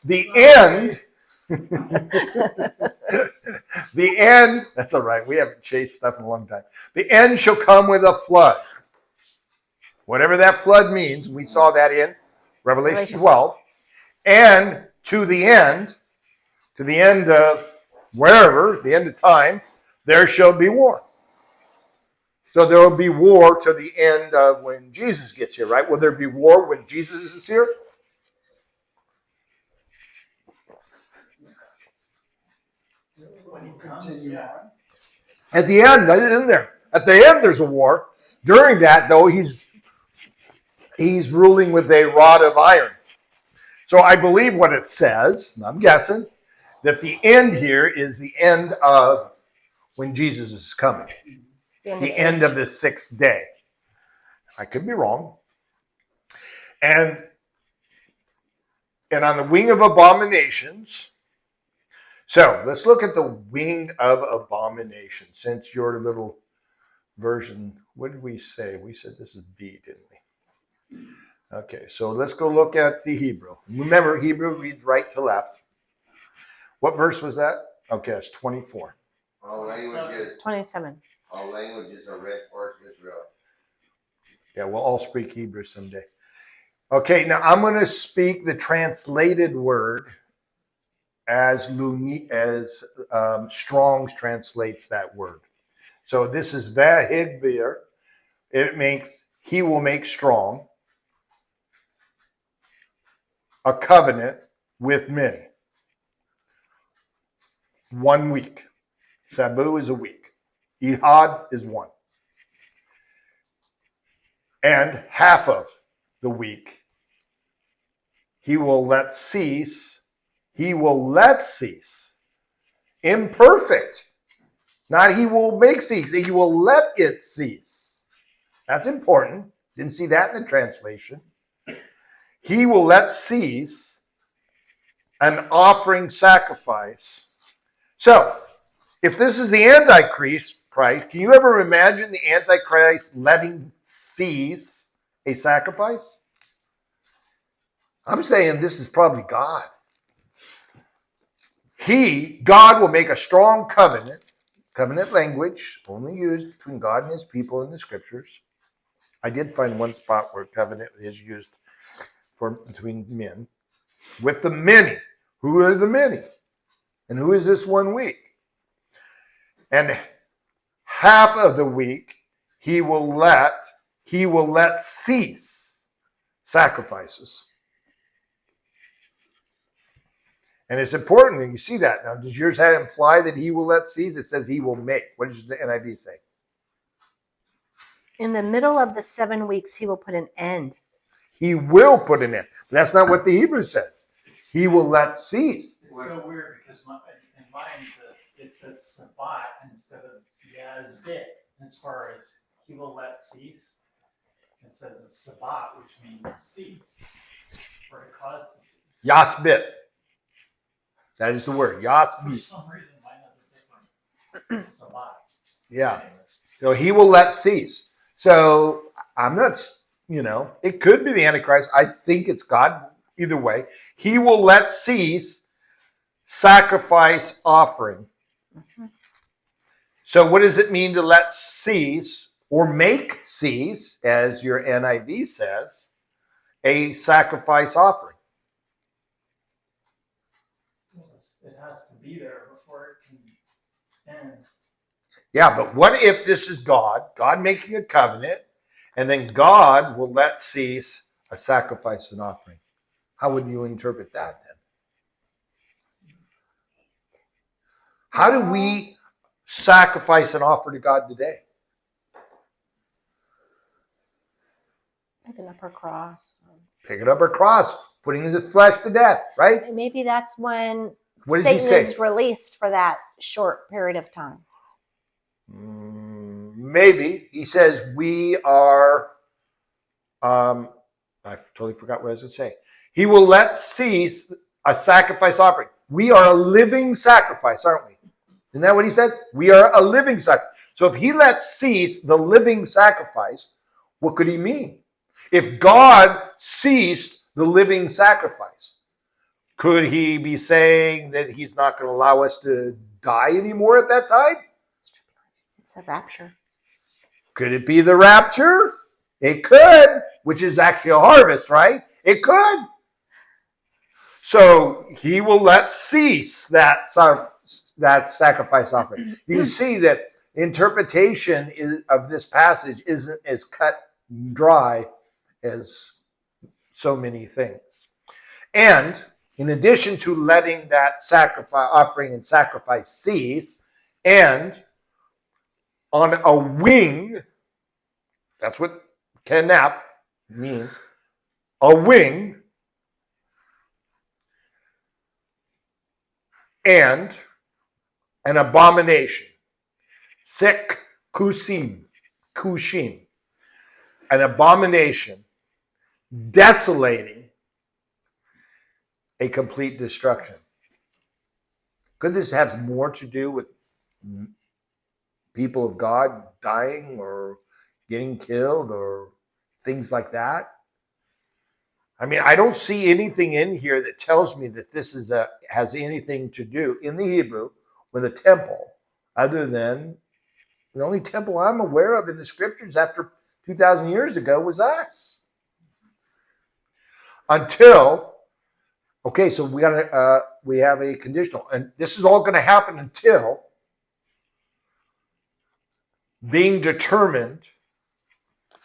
The end, the end, that's all right. We haven't chased stuff in a long time. The end shall come with a flood. Whatever that flood means, we saw that in Revelation 12. And to the end of wherever, the end of time, there shall be war. So there will be war to the end of when Jesus gets here, right? Will there be war when Jesus is here? When he comes, yeah. At the end, isn't there? At the end, there's a war. During that, though, he's ruling with a rod of iron. So I believe what it says, and I'm guessing, that the end here is the end of when Jesus is coming. The end of the sixth day. I could be wrong. And on the wing of abominations. So let's look at the wing of abomination. Since your little version, what did we say? We said this is B, didn't we? Okay, so let's go look at the Hebrew. Remember, Hebrew reads right to left. What verse was that? Okay, it's 24. All languages. 27. All languages are read for Israel. Yeah, we'll all speak Hebrew someday. Okay, now I'm going to speak the translated word as Strong's translates that word. So this is vahigvir. It makes, he will make strong a covenant with many. 1 week. Sabu is a week. Ihad is one. And half of the week he will let cease. He will let cease. Imperfect. Not he will make cease. He will let it cease. That's important. Didn't see that in the translation. He will let cease an offering sacrifice. So, if this is the Antichrist, can you ever imagine the Antichrist letting cease a sacrifice? I'm saying this is probably God. God will make a strong covenant language, only used between God and his people in the scriptures. I did find one spot where covenant is used for between men. With the many. Who are the many? And who is this 1 week? And half of the week he will let cease sacrifices. And it's important that you see that. Now, does yours imply that he will let cease? It says he will make. What does the NIV say? In the middle of the 7 weeks, he will put an end. He will put an end. But that's not what the Hebrew says. He will let cease. It's so weird because in mine it says Sabbat instead of Yazbit. As far as he will let cease, it says it's Sabbat, which means cease, or to cause to cease. Yasbit. That is the word. For Yasbit. some reason, mine has a different Sabbat. Yeah. Anyways. So he will let cease. So I'm not, it could be the Antichrist. I think it's God. Either way, he will let cease sacrifice offering. Mm-hmm. So what does it mean to let cease or make cease, as your NIV says, a sacrifice offering? It has to be there before it can end. Yeah, but what if this is God making a covenant, and then God will let cease a sacrifice and offering? How would you interpret that then? How do we sacrifice and offer to God today? Picking up her cross. Picking up our cross, putting his flesh to death, right? And maybe that's when What does he Satan say? is released for that short period of time. Maybe. He says we are, I totally forgot what I was going to say. He will let cease a sacrifice offering. We are a living sacrifice, aren't we? Isn't that what he said? We are a living sacrifice. So if he lets cease the living sacrifice, what could he mean? If God ceased the living sacrifice, Could he be saying that he's not going to allow us to die anymore at that time? It's a rapture. Could it be the rapture? It could, which is actually a harvest, right? It could. So he will let cease that sacrifice offering. You see that interpretation of this passage isn't as cut dry as so many things. And in addition to letting that sacrifice offering and sacrifice cease, and on a wing, that's what kenap means, a wing, and an abomination, sek kushim, an abomination, desolating a complete destruction. Could this have more to do with people of God dying or getting killed or things like that? I mean, I don't see anything in here that tells me that this has anything to do in the Hebrew with a temple, other than the only temple I'm aware of in the scriptures after 2,000 years ago was us. Until, okay, so we have a conditional, and this is all going to happen until being determined,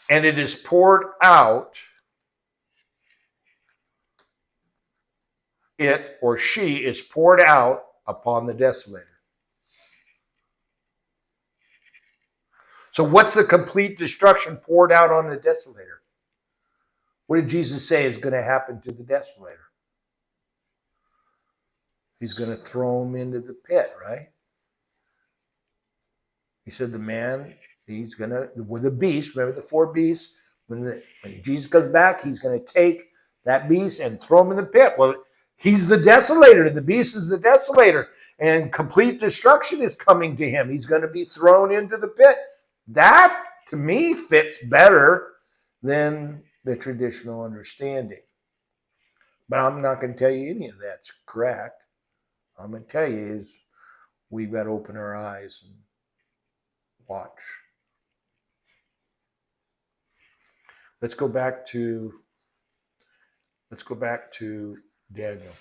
and it is poured out. It or she is poured out upon the desolator. So what's the complete destruction poured out on the desolator? What did Jesus say is going to happen to the desolator? He's going to throw him into the pit, right? He said the man, he's going to, with the beast, remember the 4 beasts? When Jesus comes back, he's going to take that beast and throw him in the pit. Well, he's the desolator. The beast is the desolator. And complete destruction is coming to him. He's going to be thrown into the pit. That, to me, fits better than the traditional understanding. But I'm not going to tell you any of that's correct. I'm going to tell you is we've got to open our eyes and watch. Let's go back to Daniel.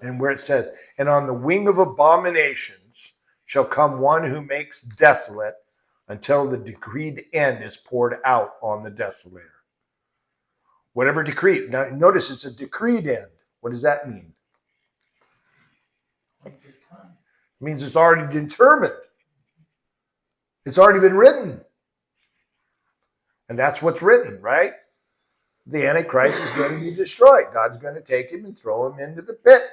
And where it says, and on the wing of abominations shall come one who makes desolate until the decreed end is poured out on the desolator. Whatever decreed. Now notice it's a decreed end. What does that mean? It means it's already determined. It's already been written. And that's what's written, right? The Antichrist is going to be destroyed. God's going to take him and throw him into the pit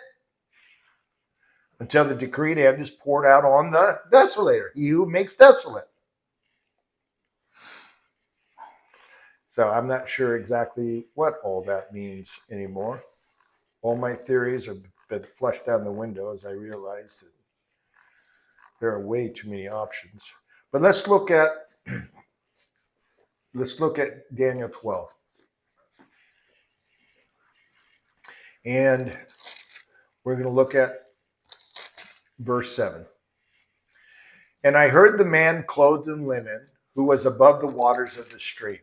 until the decreed end is poured out on the desolator, he who makes desolate. So I'm not sure exactly what all that means anymore. All my theories have been flushed down the window as I realize that there are way too many options. But let's look at Daniel 12. And we're going to look at verse 7. And I heard the man clothed in linen, who was above the waters of the stream.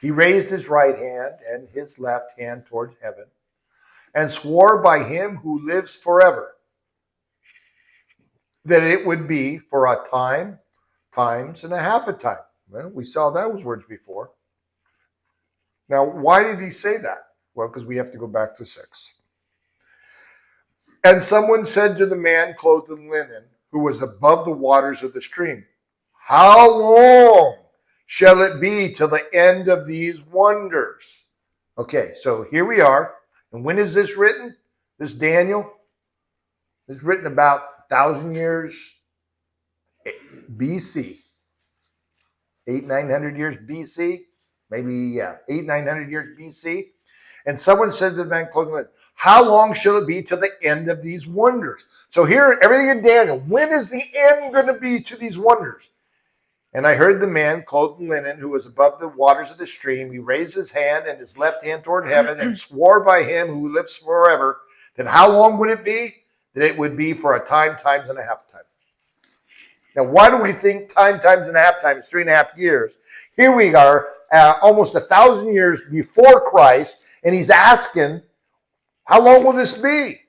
He raised his right hand and his left hand towards heaven, and swore by him who lives forever, that it would be for a time, times, and a half a time. Well, we saw those words before. Now, why did he say that? Well, because we have to go back to 6. And someone said to the man clothed in linen, who was above the waters of the stream, how long shall it be till the end of these wonders? Okay, so here we are. And when is this written? This Daniel? It's written about 1,000 years BC. 800-900 years BC. Maybe, 800-900 years BC. And someone said to the man clothed in linen, how long shall it be till the end of these wonders? So here, everything in Daniel, when is the end going to be to these wonders? And I heard the man clothed in linen who was above the waters of the stream. He raised his hand and his left hand toward heaven and swore by him who lives forever that how long would it be? That it would be for a time, times and a half time. Now, why do we think time, times and a half time is 3.5 years? Here we are, almost 1,000 years before Christ, and he's asking, how long will this be?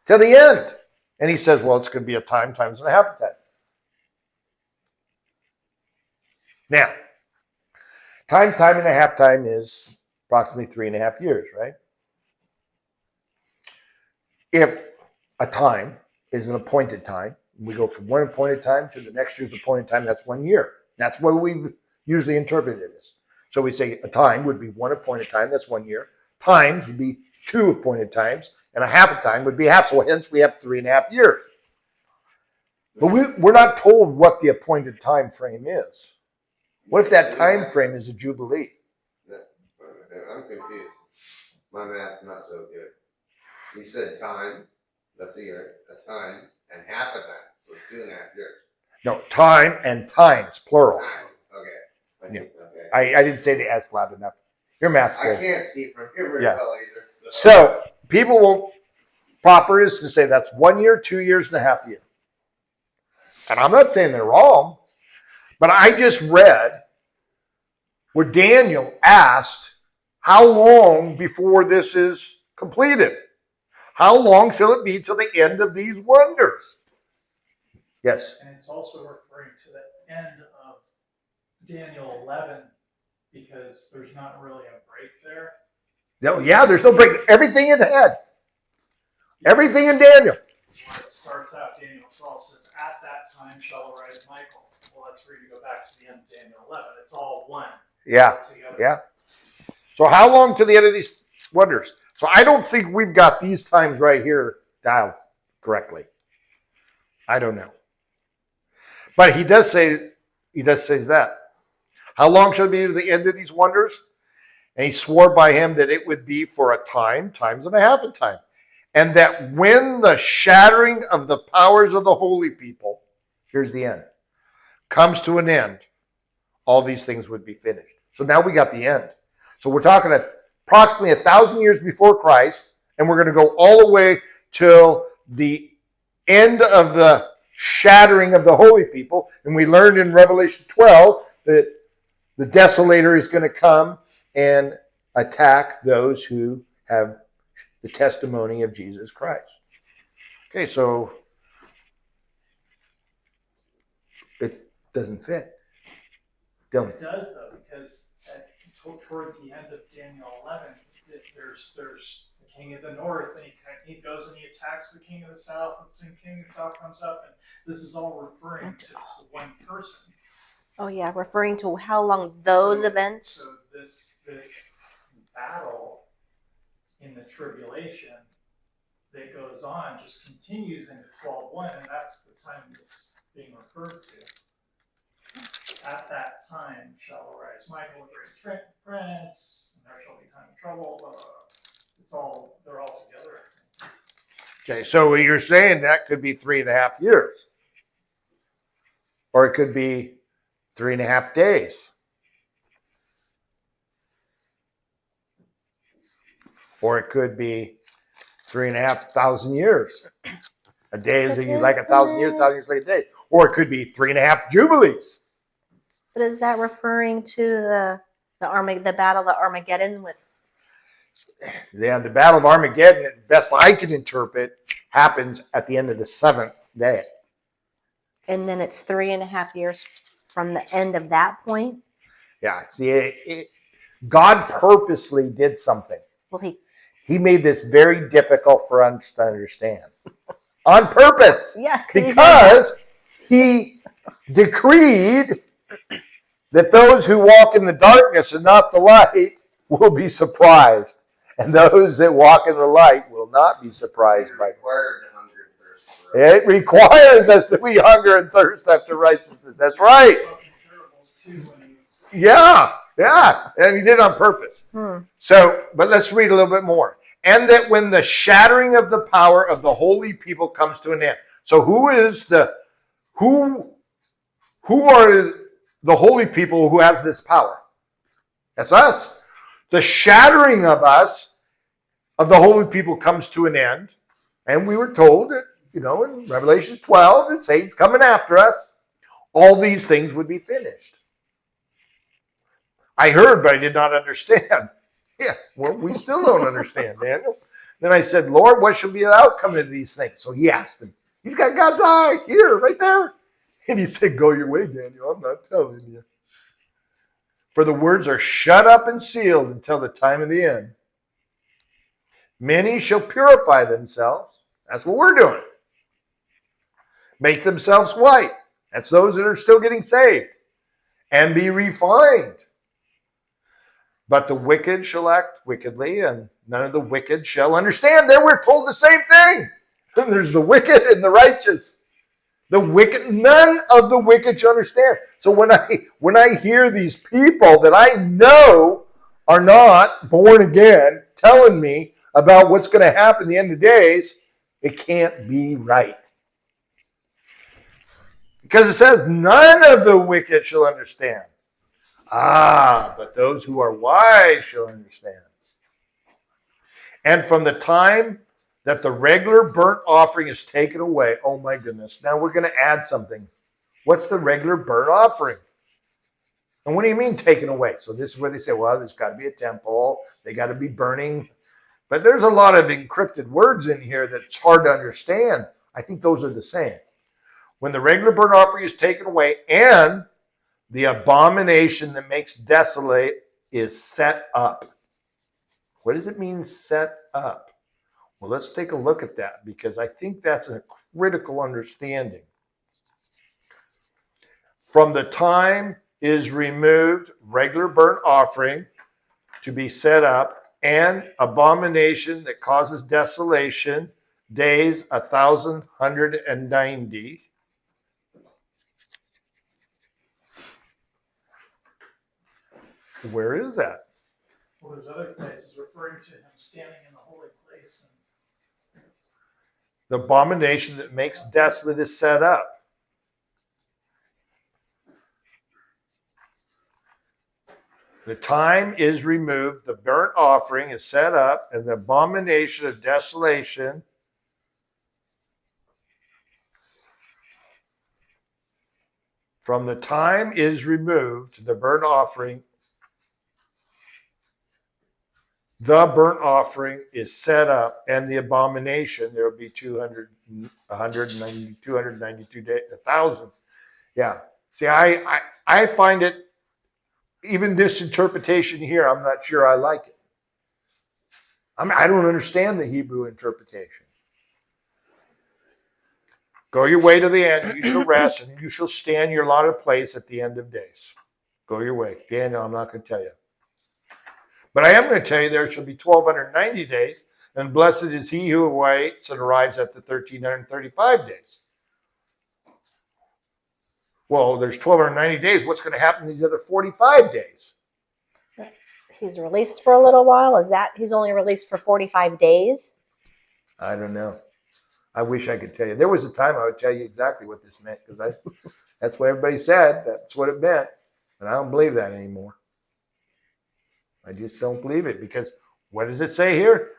Till the end. And he says, well, it's going to be a time, times and a half time. Now, time and a half time is approximately 3.5 years, right? If a time is an appointed time, we go from one appointed time to the next year's appointed time, that's 1 year. That's what we've usually interpreted this. So we say a time would be one appointed time, that's 1 year. Times would be 2 appointed times, and a half a time would be half. So hence we have 3.5 years. But we're not told what the appointed time frame is. What if that time frame is a jubilee? I'm confused. My math's not so good. You said time, that's a year, a time, and half a time. So 2.5 years. No, time and times, plural. Times. Okay. Yeah. Okay. I didn't say the S loud enough. Your math's I good. can't see from here very Yeah. well either. So people will, proper is to say that's 1 year, 2 years and a half year. And I'm not saying they're wrong, but I just read where Daniel asked, how long before this is completed? How long shall it be till the end of these wonders? Yes. And it's also referring to the end of Daniel 11 because there's not really a break there. No, yeah, there's no break. Everything in head. Everything in Daniel. Where it starts out, Daniel 12 says, at that time shall arise Michael. Well, that's where you go back to the end of Daniel 11. It's all one. Yeah, Together. yeah. So how long to the end of these wonders? So I don't think we've got these times right here dialed correctly. I don't know. But he does say that. How long shall it be to the end of these wonders? And he swore by him that it would be for a time, times and a half a time. And that when the shattering of the powers of the holy people, here's the end, comes to an end, all these things would be finished. So now we got the end. So we're talking approximately 1,000 years before Christ, and we're going to go all the way till the end of the shattering of the holy people. And we learned in Revelation 12 that the desolator is going to come and attack those who have the testimony of Jesus Christ. Okay, so it doesn't fit. Don't. It does, though, because towards the end of Daniel 11, there's the king of the north, and he goes and he attacks the king of the south, and the king of the south comes up, and this is all referring to one person. Oh yeah, referring to how long those events. So this battle in the tribulation that goes on just continues into 12:1, and that's the time that's being referred to. At that time shall arise Michael, the great prince, and there shall be time of trouble. They're all together. Okay, so you're saying that could be 3.5 years. Or it could be 3.5 days. Or it could be 3,500 years. A day is like 1,000 years, 1,000 years like a day. Or it could be 3.5 jubilees. But is that referring to the battle of Armageddon with? Yeah, the Battle of Armageddon, best I can interpret, happens at the end of the 7th day. And then it's 3.5 years from the end of that point. Yeah, see, God purposely did something. Well, He made this very difficult for us to understand. On purpose. yeah, Because he decreed that those who walk in the darkness and not the light will be surprised. And those that walk in the light will not be surprised by it. Required to hunger and thirst for righteousness. It requires us that we hunger and thirst after righteousness. That's right. Spoken parables too when he was Yeah. And he did it on purpose. So, but let's read a little bit more. And that when the shattering of the power of the holy people comes to an end. So who are the holy people who has this power. That's us. The shattering of us, of the holy people, comes to an end. And we were told that, in Revelation 12, that Satan's coming after us. All these things would be finished. I heard, but I did not understand. Yeah, well, we still don't understand, Daniel. Then I said, Lord, what shall be the outcome of these things? So he asked him. He's got God's eye here, right there. And he said, go your way, Daniel. I'm not telling you. For the words are shut up and sealed until the time of the end. Many shall purify themselves. That's what we're doing. Make themselves white. That's those that are still getting saved. And be refined. But the wicked shall act wickedly, and none of the wicked shall understand. There we're told the same thing. And there's the wicked and the righteous. The wicked, none of the wicked shall understand. So when I hear these people that I know are not born again telling me about what's going to happen at the end of days, it can't be right. Because it says, none of the wicked shall understand. But those who are wise shall understand. And from the time that the regular burnt offering is taken away, oh my goodness, now we're going to add something. What's the regular burnt offering? And what do you mean taken away? So this is where they say, well, there's got to be a temple. They got to be burning. But there's a lot of encrypted words in here that's hard to understand. I think those are the same. When the regular burnt offering is taken away and the abomination that makes desolate is set up. What does it mean, set up? Well, let's take a look at that, because I think that's a critical understanding. From the time is removed regular burnt offering to be set up, and abomination that causes desolation, days 1,190. Where is that? Well, there's other places referring to him standing in the holy place. The abomination that makes desolate is set up. The time is removed, the burnt offering is set up, and the abomination of desolation from the time is removed, the burnt offering is set up, and the abomination, there will be 292 days, 1,000. Yeah. See, I find it, even this interpretation here, I'm not sure I like it. I don't understand the Hebrew interpretation. Go your way to the end, you shall rest, and you shall stand your allotted place at the end of days. Go your way. Daniel, I'm not going to tell you. But I am going to tell you there shall be 1,290 days, and blessed is he who waits and arrives at the 1,335 days. Well, there's 1,290 days. What's going to happen these other 45 days? He's released for a little while. Is that he's only released for 45 days? I don't know. I wish I could tell you. There was a time I would tell you exactly what this meant, because that's what everybody said. That's what it meant. But I don't believe that anymore. I just don't believe it, because what does it say here?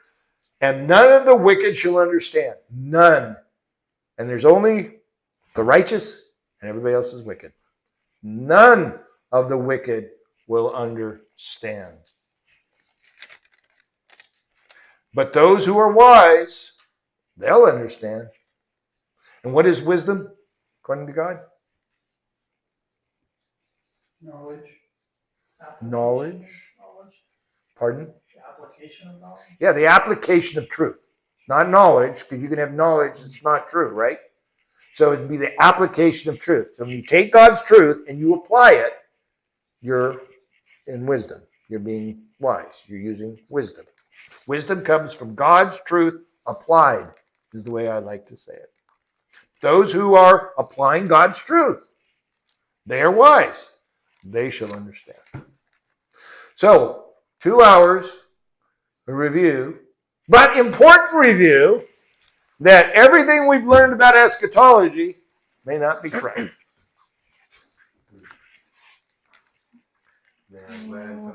And none of the wicked shall understand. None. And there's only the righteous, and everybody else is wicked. None of the wicked will understand. But those who are wise, they'll understand. And what is wisdom, according to God? Knowledge. Pardon? The application of knowledge? Yeah, the application of truth. Not knowledge, because you can have knowledge that's not true, right? So it'd be the application of truth. So when you take God's truth and you apply it, you're in wisdom. You're being wise. You're using wisdom. Wisdom comes from God's truth applied, is the way I like to say it. Those who are applying God's truth, they are wise. They shall understand. So, 2 hours of review, but important review, that everything we've learned about eschatology may not be correct. Man, glad I'm